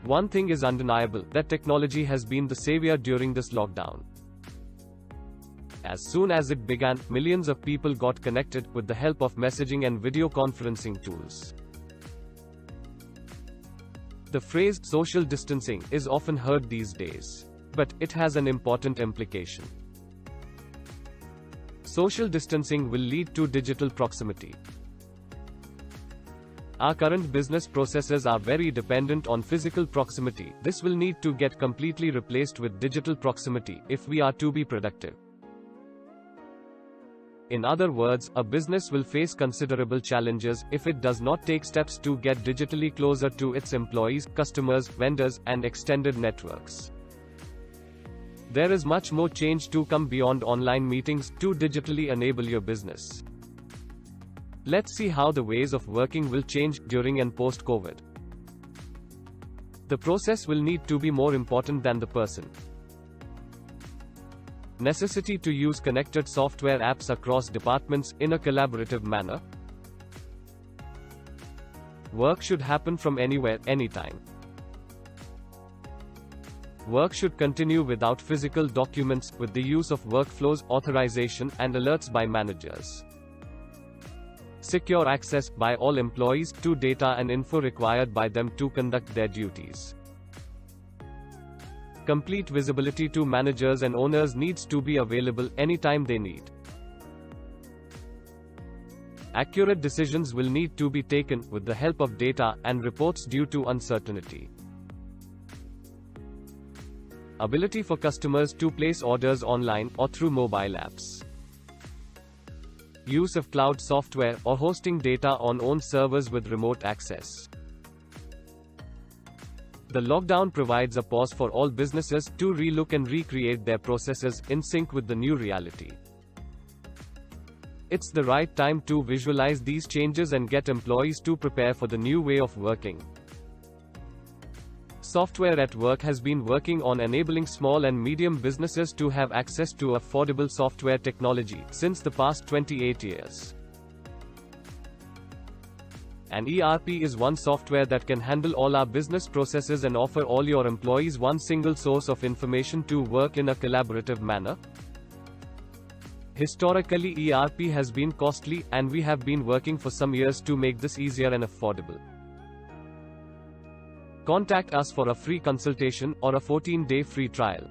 One thing is undeniable, that technology has been the savior during this lockdown. As soon as it began, millions of people got connected with the help of messaging and video conferencing tools. The phrase social distancing is often heard these days, but it has an important implication. Social distancing will lead to digital proximity. Our current business processes are very dependent on physical proximity. This will need to get completely replaced with digital proximity if we are to be productive. In other words, a business will face considerable challenges if it does not take steps to get digitally closer to its employees, customers, vendors, and extended networks. There is much more change to come beyond online meetings to digitally enable your business. Let's see how the ways of working will change during and post-COVID. The process will need to be more important than the person. Necessity to use connected software apps across departments in a collaborative manner. Work should happen from anywhere, anytime. Work should continue without physical documents, with the use of workflows, authorization, and alerts by managers. Secure access by all employees to data and info required by them to conduct their duties. Complete visibility to managers and owners needs to be available anytime they need. Accurate decisions will need to be taken with the help of data and reports due to uncertainty. Ability for customers to place orders online or through mobile apps. Use of cloud software or hosting data on own servers with remote access. The lockdown provides a pause for all businesses to relook and recreate their processes in sync with the new reality. It's the right time to visualize these changes and get employees to prepare for the new way of working. Software at Work has been working on enabling small and medium businesses to have access to affordable software technology since the past 28 years. An ERP is one software that can handle all our business processes and offer all your employees one single source of information to work in a collaborative manner. Historically, ERP has been costly, and we have been working for some years to make this easier and affordable. Contact us for a free consultation or a 14-day free trial.